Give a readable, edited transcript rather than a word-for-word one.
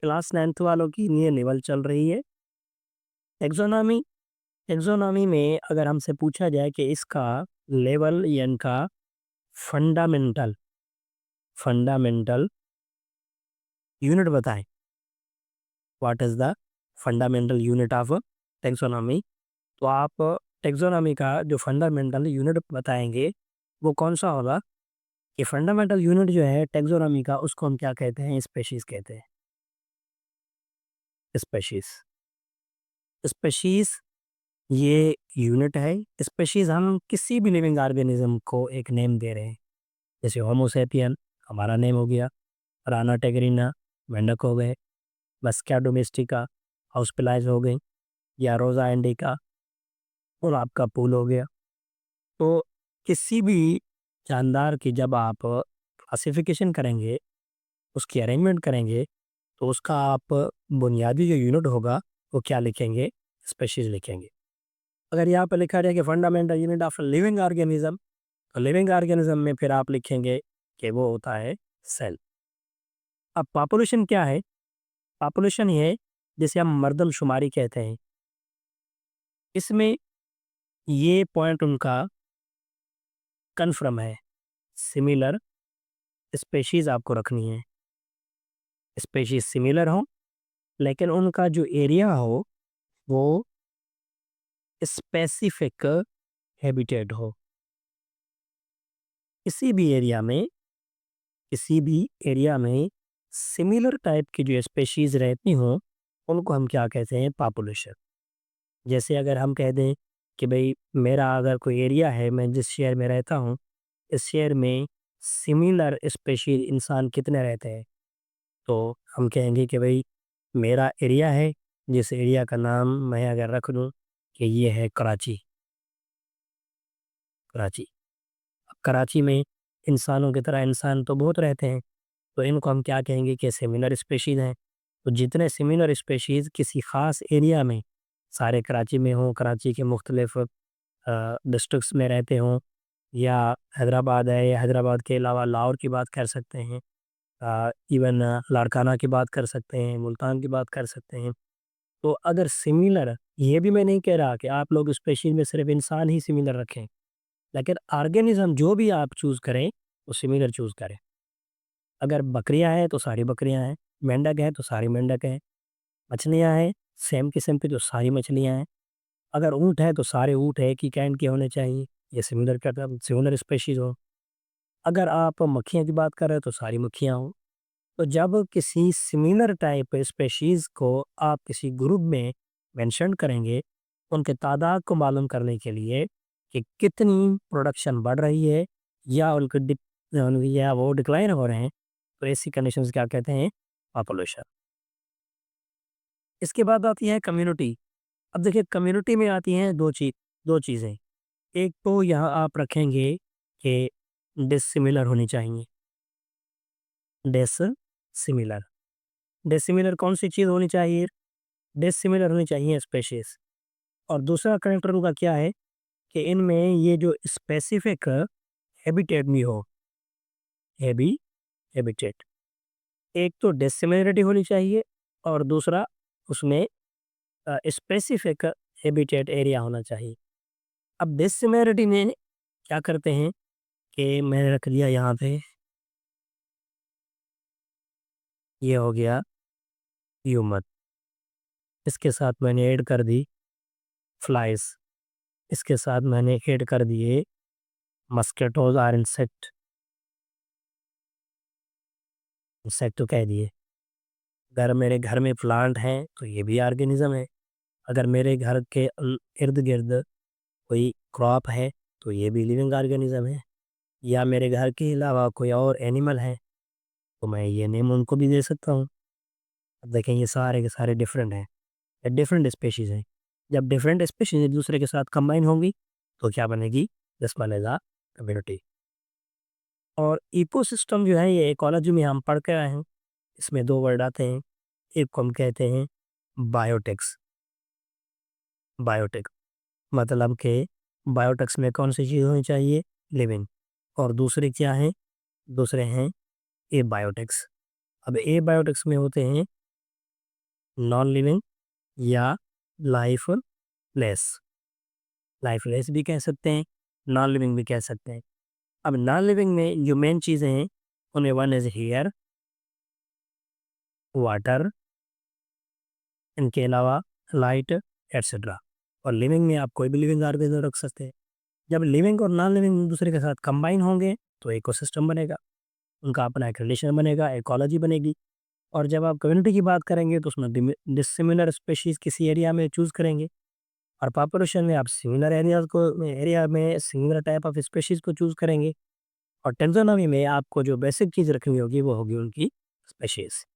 Class 9th वालों की ये लेवल चल रही है। टैक्सोनॉमी टैक्सोनॉमी में अगर हमसे पूछा जाए कि इसका लेवल या इनका फंडामेंटल फंडामेंटल यूनिट बताएँ। What is the fundamental unit of taxonomy? तो आप टैक्सोनॉमी का जो फंडामेंटल यूनिट बताएँगे, वो कौन-सा होगा? ये फंडामेंटल यूनिट जो है टैक्सोनॉमी का उसको हम क्या कहते हैं? स्पेशीज़ कहते हैं। स्पेशीज़। स्पेशीज़ ये यूनिट है। स्पेशीज़ हम किसी भी लिविंग ऑर्गेनिज़्म को एक नेम दे रहे हैं। जैसे होमो सेपियन हमारा नेम हो गया, राना टेगरीना मेंढक हो गए, मस्क्या डोमेस्टिका हाउस फ्लाइज़ हो गई या रोज़ा इंडिका गुलाब का फूल हो गया। तो किसी भी जानदार की जब आप क्लासिफ़िकेशन करेंगे, उसकी अरेंजमेंट करेंगे, तो उसका आप बुनियादी जो यूनिट होगा, वो क्या लिखेंगे? स्पेशीज़ लिखेंगे। अगर यहाँ पे लिखा जाए कि fundamental unit of living organism, तो लिविंग ऑर्गेनिज्म में फिर आप लिखेंगे कि वो होता है सेल। अब पॉपुलेशन क्या है? पॉपुलेशन ये है जिसे हम मर्दमशुमारी कहते हैं। इसमें ये पॉइंट उनका कन्फर्म है, सिमिलर स्पेशीज आपको रखनी है। स्पेशीज सिमिलर हो लेकिन उनका जो एरिया हो वो स्पेसिफिक हैबिटेट हो। किसी भी एरिया में किसी भी एरिया में सिमिलर टाइप की जो स्पेशीज रहती हों, उनको हम क्या कहते हैं? पॉपुलेशन। जैसे अगर हम कह दें कि भाई मेरा अगर कोई एरिया है, मैं जिस शहर में रहता हूँ, इस शहर में सिमिलर स्पेशीज इंसान कितने रहते हैं, तो हम कहेंगे कि भाई मेरा एरिया है, जिस एरिया का नाम मैं अगर रख दूं कि ये है कराची। कराची। अब कराची में इंसानों की तरह इंसान तो बहुत रहते हैं, तो इनको हम क्या कहेंगे कि सिमिलर स्पेशीज़ हैं। तो जितने सिमिलर स्पेशीज़ किसी ख़ास एरिया में सारे कराची में हों, कराची के मुख्तलिफ़ डिस्ट्रिक्ट्स में रहते हों, या हैदराबाद है, या हैदराबाद के अलावा लाहौर की बात कर सकते हैं, इवन लाड़काना की बात कर सकते हैं, मुल्तान की बात कर सकते हैं। तो अगर सिमिलर, ये भी मैं नहीं कह रहा कि आप लोग स्पेशीज़ में सिर्फ़ इंसान ही सिमिलर रखें, लेकिन ऑर्गेनिज़्म जो भी आप चूज़ करें, वो सिमिलर चूज़ करें। अगर बकरियाँ हैं तो सारी बकरियाँ हैं, मेंढक है तो सारी मेंढक हैं, मछलियाँ हैं सेम किस्म की तो सारी मछलियाँ हैं, अगर ऊँट है तो सारे ऊँट एक ही काइंड के होने चाहिए, ये सिमिलर सिमिलर स्पेशीज़ हो। अगर आप मक्खियाँ की बात कर रहे हो तो सारी मक्खियाँ हों। तो जब किसी सिमिलर टाइप स्पेशीज़ को आप किसी ग्रुप में मेंशन करेंगे, उनके तादाद को मालूम करने के लिए कि कितनी प्रोडक्शन बढ़ रही है या या वो डिक्लाइन हो रहे हैं, तो ऐसी कंडीशंस क्या कहते हैं? पॉपुलेशन। इसके बाद आती है कम्युनिटी। अब देखिए कम्युनिटी में आती हैं 2 चीज़ें। एक तो यहाँ आप रखेंगे कि डिसिमिलर होनी चाहिए, डिसिमिलर। डिसिमिलर कौन-सी चीज़ होनी चाहिए? डिसिमिलर होनी चाहिए स्पेशीज़। और दूसरा करेक्टर उनका क्या है कि इनमें ये जो स्पेसिफिक हैबिटेट भी हो, हैबी हैबिटेट। एक तो डिसिमिलरिटी होनी चाहिए और दूसरा उसमें स्पेसिफिक हैबिटेट एरिया होना चाहिए। अब डिसिमिलरिटी में क्या करते हैं कि मैंने रख लिया यहाँ पे, ये हो गया ह्यूमन, इसके साथ मैंने ऐड कर दी फ्लाइज़, इसके साथ मैंने ऐड कर दिए मस्किटोज़ और इंसेक्ट, इंसेक्ट तो कह दिए। अगर मेरे घर में प्लांट हैं तो ये भी ऑर्गेनिज्म है। अगर मेरे घर के इर्द गिर्द कोई क्रॉप है तो ये भी लिविंग ऑर्गेनिज्म है। या मेरे घर के अलावा कोई और एनिमल है तो मैं ये नेम उनको भी दे सकता हूँ। अब देखें ये सारे के सारे डिफरेंट हैं, ये डिफरेंट स्पेशीज हैं। जब डिफरेंट स्पेशीज एक दूसरे के साथ कंबाइन होंगी तो क्या बनेगी? दिस बनेगा कम्युनिटी। और इकोसिस्टम जो है ये इकोलॉजी में हम पढ़ के आए हैं। इसमें 2 वर्ड आते हैं, एक को हम कहते हैं बायोटिक्स। बायोटिक मतलब कि बायोटिक्स में कौन सी चीज़ होनी चाहिए? लिविंग। और दूसरे क्या हैं? दूसरे हैं एबायोटिक्स। अब एबायोटिक्स में होते हैं नॉन लिविंग या लाइफलेस। लाइफलेस भी कह सकते हैं, नॉन लिविंग भी कह सकते हैं। अब नॉन लिविंग में जो मेन चीज़ें हैं, उनमें वन इज़ एयर, वाटर, इनके अलावा लाइट एटसेट्रा। और लिविंग में आप कोई भी लिविंग ऑर्गेनिज़्म रख सकते हैं। जब लिविंग और नॉन लिविंग एक-दूसरे के साथ कंबाइन होंगे, तो इकोसिस्टम बनेगा। उनका अपना एक रिलेशन बनेगा, इकोलॉजी बनेगी। और जब आप कम्युनिटी की बात करेंगे, तो उसमें डिसिमिलर स्पेशीज़ किसी एरिया में चूज़ करेंगे, और पॉपुलेशन में आप सिमिलर एरिया में सिमिलर टाइप ऑफ स्पेशीज़ को चूज़ करेंगे। और टैक्सोनॉमी में आपको जो बेसिक चीज़ रखनी होगी, वो होगी उनकी स्पेशीज़।